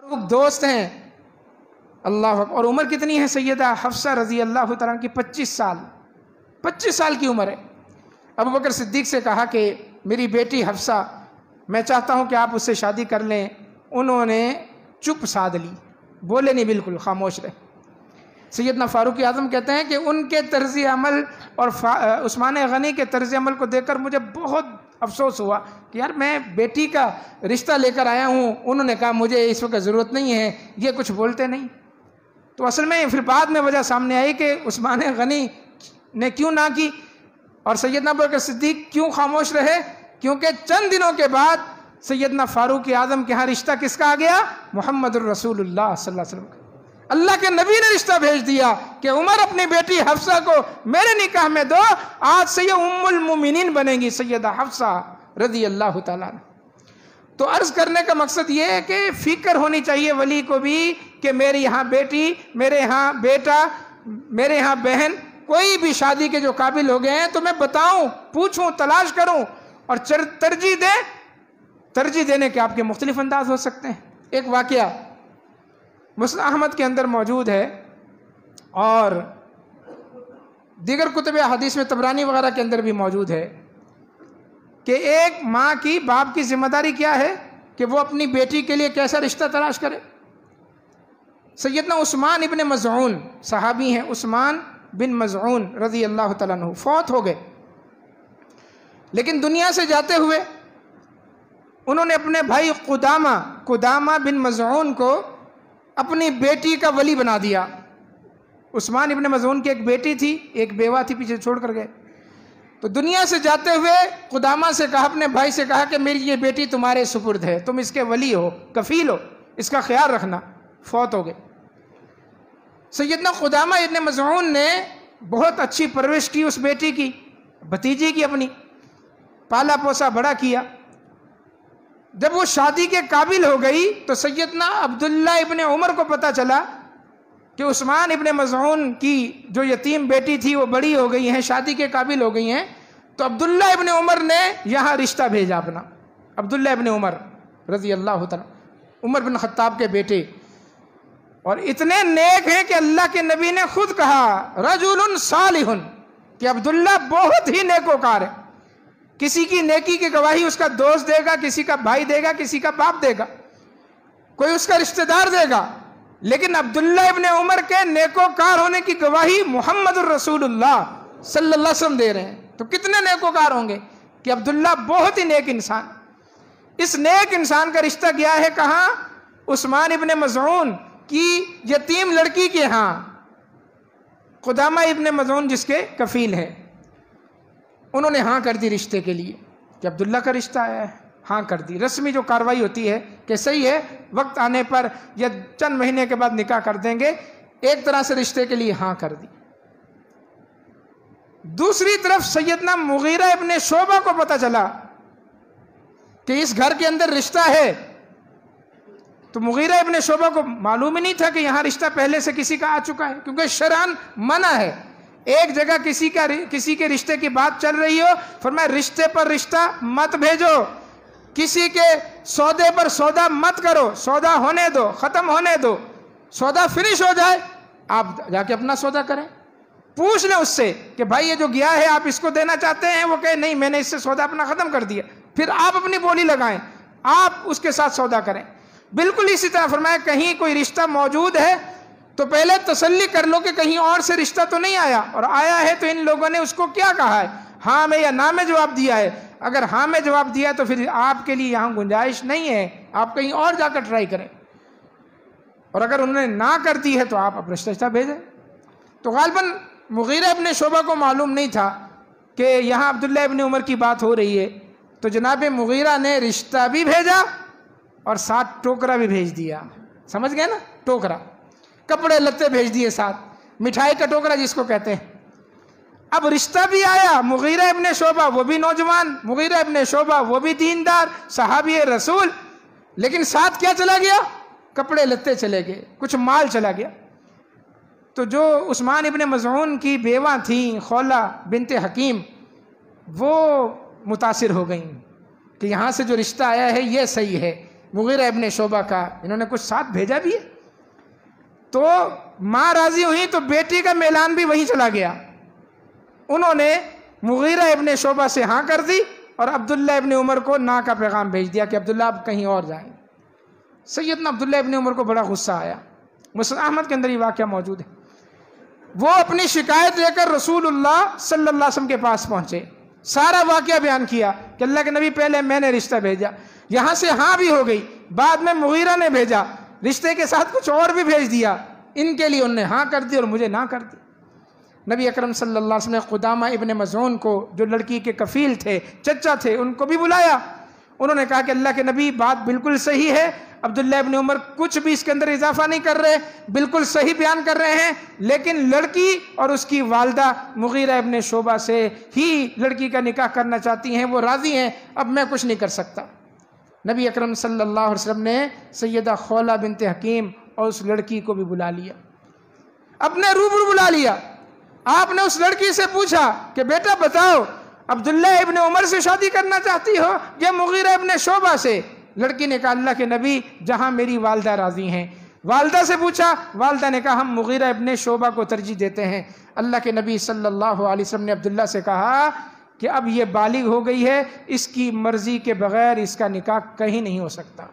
فاروق دوست ہیں. اللہ اکبر. اور عمر کتنی ہے سیدہ حفصہ رضی اللہ تعالیٰ کی؟ 25 سال کی عمر ہے. ابو بکر صدیق سے کہا کہ میری بیٹی حفصہ میں چاہتا ہوں کہ آپ اس سے شادی کر لیں. انہوں نے چپ سادھ لی, بولے نہیں, بالکل خاموش رہے. سیدنا فاروق اعظم کہتے ہیں کہ ان کے طرز عمل اور عثمان غنی کے طرز عمل کو دیکھ کر مجھے بہت افسوس ہوا کہ یار میں بیٹی کا رشتہ لے کر آیا ہوں, انہوں نے کہا مجھے اس وقت ضرورت نہیں ہے, یہ کچھ بولتے نہیں. تو اصل میں پھر بعد میں وجہ سامنے آئی کہ عثمان غنی نے کیوں نہ کی اور سیدنا ابو بکر صدیق کیوں خاموش رہے. کیونکہ چند دنوں کے بعد سیدنا فاروق اعظم کے ہاں رشتہ کس کا آ گیا؟ محمد الرسول اللہ صلی اللہ علیہ وسلم کا. اللہ کے نبی نے رشتہ بھیج دیا کہ عمر اپنی بیٹی حفصہ کو میرے نکاح میں دو, آج سے یہ ام المومنین بنے گی سیدہ حفصہ رضی اللہ تعالیٰ عنہ. تو عرض کرنے کا مقصد یہ ہے کہ فکر ہونی چاہیے ولی کو بھی کہ میرے یہاں بیٹی, میرے یہاں بیٹا, میرے یہاں بہن کوئی بھی شادی کے جو قابل ہو گئے ہیں تو میں بتاؤں, پوچھوں, تلاش کروں اور ترجیح دینے کے آپ کے مختلف انداز ہو سکتے ہیں. ایک واقعہ مسند احمد کے اندر موجود ہے اور دیگر کتب حدیث میں طبرانی وغیرہ کے اندر بھی موجود ہے کہ ایک ماں کی باپ کی ذمہ داری کیا ہے کہ وہ اپنی بیٹی کے لیے کیسا رشتہ تلاش کرے. سیدنا عثمان ابن مظعون صحابی ہیں, عثمان بن مظعون رضی اللہ تعالیٰ عنہ فوت ہو گئے, لیکن دنیا سے جاتے ہوئے انہوں نے اپنے بھائی قدامہ بن مظعون کو اپنی بیٹی کا ولی بنا دیا. عثمان ابن مظعون کی ایک بیٹی تھی, ایک بیوہ تھی, پیچھے چھوڑ کر گئے. تو دنیا سے جاتے ہوئے قدامہ سے کہا, اپنے بھائی سے کہا کہ میری یہ بیٹی تمہارے سپرد ہے, تم اس کے ولی ہو, کفیل ہو, اس کا خیال رکھنا. فوت ہو گئے. سیدنا قدامہ ابن مظعون نے بہت اچھی پرورش کی اس بیٹی کی, بھتیجی کی اپنی, پالا پوسا بڑا کیا. جب وہ شادی کے قابل ہو گئی تو سیدنا عبداللہ ابن عمر کو پتہ چلا کہ عثمان ابن مظعون کی جو یتیم بیٹی تھی وہ بڑی ہو گئی ہیں, شادی کے قابل ہو گئی ہیں. تو عبداللہ ابن عمر نے یہاں رشتہ بھیجا اپنا. عبداللہ ابن عمر رضی اللہ تعالیٰ, عمر بن خطاب کے بیٹے, اور اتنے نیک ہیں کہ اللہ کے نبی نے خود کہا رجل صالح کہ عبداللہ بہت ہی نیکوکار ہے. کسی کی نیکی کی گواہی اس کا دوست دے گا, کسی کا بھائی دے گا, کسی کا باپ دے گا, کوئی اس کا رشتہ دار دے گا, لیکن عبداللہ ابن عمر کے نیکوکار ہونے کی گواہی محمد الرسول اللہ صلی اللہ علیہ وسلم دے رہے ہیں. تو کتنے نیکوکار ہوں گے کہ عبداللہ بہت ہی نیک انسان. اس نیک انسان کا رشتہ گیا ہے کہاں؟ عثمان ابن مظعون کی یتیم لڑکی کے ہاں, قدامہ ابن مظعون جس کے کفیل ہیں. انہوں نے ہاں کر دی رشتے کے لیے کہ عبداللہ کا رشتہ آیا ہے, ہاں کر دی. رسمی جو کاروائی ہوتی ہے کہ صحیح ہے, وقت آنے پر یا چند مہینے کے بعد نکاح کر دیں گے, ایک طرح سے رشتے کے لیے ہاں کر دی. دوسری طرف سیدنا مغیرہ ابن شعبہ کو پتہ چلا کہ اس گھر کے اندر رشتہ ہے. تو مغیرہ ابن شعبہ کو معلوم ہی نہیں تھا کہ یہاں رشتہ پہلے سے کسی کا آ چکا ہے, کیونکہ شرعاً منع ہے. ایک جگہ کسی کے رشتے کی بات چل رہی ہو, فرمایا رشتے پر رشتہ مت بھیجو, کسی کے سودے پر سودا مت کرو, سودا ہونے دو, ختم ہونے دو, سودا فنش ہو جائے آپ جا کے اپنا سودا کریں. پوچھ لیں اس سے کہ بھائی یہ جو گیا ہے آپ اس کو دینا چاہتے ہیں؟ وہ کہے نہیں, میں نے اس سے سودا اپنا ختم کر دیا. پھر آپ اپنی بولی لگائیں, آپ اس کے ساتھ سودا کریں. بالکل اسی طرح فرمایا کہیں کوئی رشتہ موجود ہے تو پہلے تسلی کر لو کہ کہیں اور سے رشتہ تو نہیں آیا, اور آیا ہے تو ان لوگوں نے اس کو کیا کہا ہے, ہاں میں یا نہ میں جواب دیا ہے. اگر ہاں میں جواب دیا تو پھر آپ کے لیے یہاں گنجائش نہیں ہے, آپ کہیں اور جا کر ٹرائی کریں. اور اگر انہوں نے نہ کر دی ہے تو آپ اپنا رشتہ بھیجیں. تو غالباً مغیرہ ابن شعبہ کو معلوم نہیں تھا کہ یہاں عبداللہ ابن عمر کی بات ہو رہی ہے. تو جناب مغیرہ نے رشتہ بھی بھیجا اور ساتھ ٹوکرا بھی بھیج دیا. سمجھ گئے نا, ٹوکرا, کپڑے لتے بھیج دیے ساتھ, مٹھائی کا ٹوکرا جس کو کہتے ہیں. اب رشتہ بھی آیا, مغیرہ ابن شعبہ وہ بھی نوجوان, مغیرہ ابن شعبہ وہ بھی دیندار صحابی رسول, لیکن ساتھ کیا چلا گیا؟ کپڑے لتے چلے گئے, کچھ مال چلا گیا. تو جو عثمان ابن مظعون کی بیوہ تھیں خولہ بنت حکیم, وہ متاثر ہو گئیں کہ یہاں سے جو رشتہ آیا ہے یہ صحیح ہے, مغیرہ ابن شعبہ کا، انہوں نے کچھ ساتھ بھیجا بھی ہے۔ تو ماں راضی ہوئی تو بیٹی کا میلان بھی وہیں چلا گیا، انہوں نے مغیرہ ابن شعبہ سے ہاں کر دی اور عبداللہ ابن عمر کو نا کا پیغام بھیج دیا کہ عبداللہ آپ کہیں اور جائیں۔ سیدنا عبداللہ ابن عمر کو بڑا غصہ آیا، مسند احمد کے اندر یہ واقعہ موجود ہے۔ وہ اپنی شکایت لے کر رسول اللہ صلی اللہ علیہ وسلم کے پاس پہنچے، سارا واقعہ بیان کیا کہ اللہ کے نبی پہلے میں نے رشتہ بھیجا، یہاں سے ہاں بھی ہو گئی، بعد میں مغیرہ نے بھیجا، رشتے کے ساتھ کچھ اور بھی بھیج دیا، ان کے لیے انہوں نے ہاں کر دی اور مجھے نہ کر دی۔ نبی اکرم صلی اللہ علیہ وسلم نے قدامہ ابن مظعون کو، جو لڑکی کے کفیل تھے، چچا تھے، ان کو بھی بلایا۔ انہوں نے کہا کہ اللہ کے نبی بات بالکل صحیح ہے، عبداللہ ابن عمر کچھ بھی اس کے اندر اضافہ نہیں کر رہے، بالکل صحیح بیان کر رہے ہیں، لیکن لڑکی اور اس کی والدہ مغیرہ ابن شعبہ سے ہی لڑکی کا نکاح کرنا چاہتی ہیں، وہ راضی ہیں، اب میں کچھ نہیں کر سکتا۔ نبی اکرم صلی اللہ علیہ وسلم نے سیدہ خولہ بنت حکیم اور اس لڑکی کو بھی بلا لیا، اپنے روبرو بلا لیا۔ آپ نے اس لڑکی سے پوچھا کہ بیٹا بتاؤ، عبداللہ ابن عمر سے شادی کرنا چاہتی ہو یا مغیرہ ابن شعبہ سے؟ لڑکی نے کہا اللہ کے نبی جہاں میری والدہ راضی ہیں۔ والدہ سے پوچھا، والدہ نے کہا ہم مغیرہ ابن شعبہ کو ترجیح دیتے ہیں۔ اللہ کے نبی صلی اللہ علیہ وسلم نے عبداللہ سے کہا کہ اب یہ بالغ ہو گئی ہے، اس کی مرضی کے بغیر اس کا نکاح کہیں نہیں ہو سکتا۔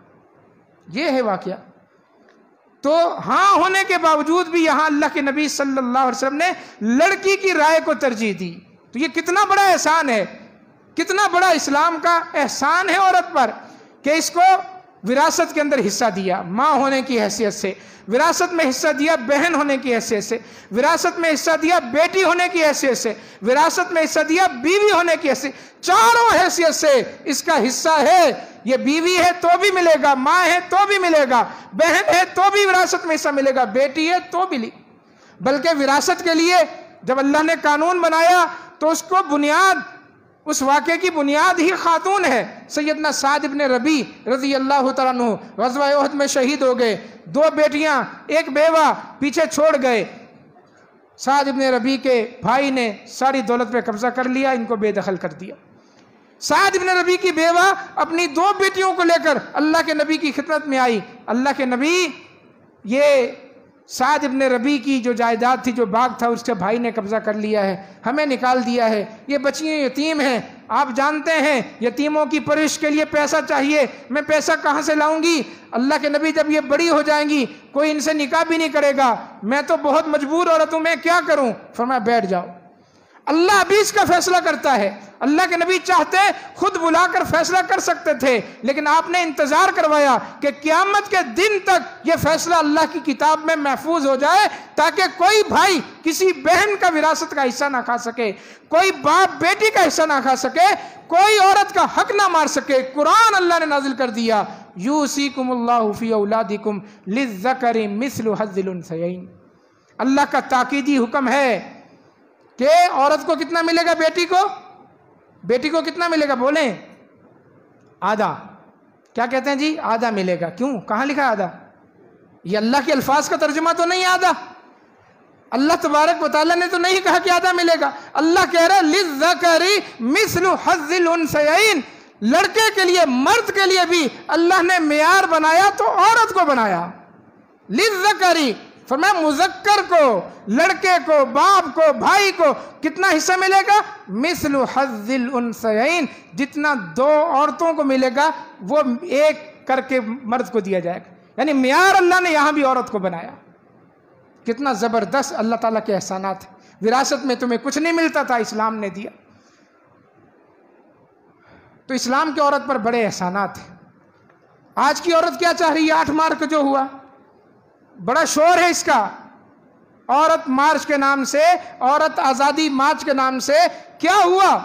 یہ ہے واقعہ۔ تو ہاں ہونے کے باوجود بھی یہاں اللہ کے نبی صلی اللہ علیہ وسلم نے لڑکی کی رائے کو ترجیح دی۔ تو یہ کتنا بڑا احسان ہے، کتنا بڑا اسلام کا احسان ہے عورت پر کہ اس کو وراثت کے اندر حصہ دیا، ماں ہونے کی حیثیت سے، وراثت میں حصہ دیا بہن ہونے کی حیثیت سے، وراثت میں حصہ دیا بیٹی ہونے کی حیثیت سے، وراثت میں حصہ دیا بیوی ہونے کی حیثیت، چاروں حیثیت سے اس کا حصہ ہے۔ یہ بیوی ہے تو بھی ملے گا، ماں ہے تو بھی ملے گا، بہن ہے تو بھی وراثت میں حصہ ملے گا، بیٹی ہے تو بھی بلکہ وراثت کے لیے جب اللہ نے قانون بنایا تو اس کو بنیاد، اس واقعے کی بنیاد ہی خاتون ہے۔ سیدنا سعد ابن ربیع رضی اللہ تعالیٰ عنہ غزوہ احد میں شہید ہو گئے، 2 بیٹیاں 1 بیوہ پیچھے چھوڑ گئے۔ سعد ابن ربیع کے بھائی نے ساری دولت پہ قبضہ کر لیا، ان کو بے دخل کر دیا۔ سعد ابن ربیع کی بیوہ اپنی 2 بیٹیوں کو لے کر اللہ کے نبی کی خدمت میں آئی۔ اللہ کے نبی، یہ سعد ابن ربیع کی جو جائیداد تھی، جو باغ تھا، اس کے بھائی نے قبضہ کر لیا ہے، ہمیں نکال دیا ہے، یہ بچیاں یتیم ہیں، آپ جانتے ہیں یتیموں کی پرورش کے لیے پیسہ چاہیے، میں پیسہ کہاں سے لاؤں گی؟ اللہ کے نبی جب یہ بڑی ہو جائیں گی کوئی ان سے نکاح بھی نہیں کرے گا، میں تو بہت مجبور عورت ہوں، میں کیا کروں؟ فرمایا بیٹھ جاؤ، اللہ ابھی اس کا فیصلہ کرتا ہے۔ اللہ کے نبی چاہتے خود بلا کر فیصلہ کر سکتے تھے، لیکن آپ نے انتظار کروایا کہ قیامت کے دن تک یہ فیصلہ اللہ کی کتاب میں محفوظ ہو جائے، تاکہ کوئی بھائی کسی بہن کا وراثت کا حصہ نہ کھا سکے، کوئی باپ بیٹی کا حصہ نہ کھا سکے، کوئی عورت کا حق نہ مار سکے۔ قرآن اللہ نے نازل کر دیا، یوصیکم اللہ فی اولادکم للذکر مثل حظ الانثیین۔ اللہ کا تاکیدی حکم ہے کہ عورت کو کتنا ملے گا، بیٹی کو کتنا ملے گا؟ بولیں آدھا۔ کیا کہتے ہیں جی؟ آدھا ملے گا۔ کیوں؟ کہاں لکھا ہے آدھا؟ یہ اللہ کے الفاظ کا ترجمہ تو نہیں آدھا، اللہ تبارک و تعالیٰ نے تو نہیں کہا کہ آدھا ملے گا، اللہ کہہ رہا ہے للذکر مثل حظ الانثیین، لڑکے کے لیے، مرد کے لیے بھی اللہ نے معیار بنایا تو عورت کو بنایا للذکر۔ فرمایا مذکر کو، لڑکے کو، باپ کو، بھائی کو کتنا حصہ ملے گا؟ مثل حظ الانثیین، جتنا 2 عورتوں کو ملے گا وہ 1 کر کے مرد کو دیا جائے گا، یعنی معیار اللہ نے یہاں بھی عورت کو بنایا۔ کتنا زبردست اللہ تعالیٰ کے احسانات ہیں۔ وراثت میں تمہیں کچھ نہیں ملتا تھا، اسلام نے دیا۔ تو اسلام کی عورت پر بڑے احسانات ہیں۔ آج کی عورت کیا چاہ رہی ہے؟ 8 مارچ کو جو ہوا، بڑا شور ہے اس کا، عورت مارچ کے نام سے، عورت آزادی مارچ کے نام سے کیا ہوا؟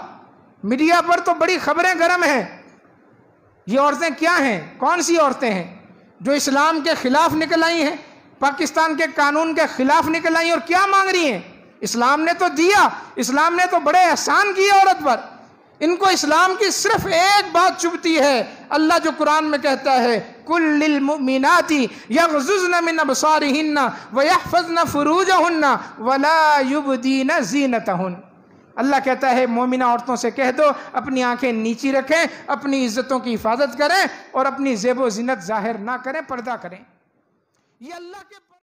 میڈیا پر تو بڑی خبریں گرم ہیں۔ یہ عورتیں کیا ہیں؟ کون سی عورتیں ہیں جو اسلام کے خلاف نکل آئی ہیں، پاکستان کے قانون کے خلاف نکل آئی ہیں، اور کیا مانگ رہی ہیں؟ اسلام نے تو دیا، اسلام نے تو بڑے احسان کیے عورت پر۔ ان کو اسلام کی صرف ایک بات چبھتی ہے، اللہ جو قرآن میں کہتا ہے کل للمؤمنات یغضضن من ابصارہن ویحفظن فروجہن ولا یبدین زینتہن، اللہ کہتا ہے مومنہ عورتوں سے کہہ دو اپنی آنکھیں نیچی رکھیں، اپنی عزتوں کی حفاظت کریں اور اپنی زیب و زینت ظاہر نہ کریں، پردہ کریں۔ یہ اللہ کے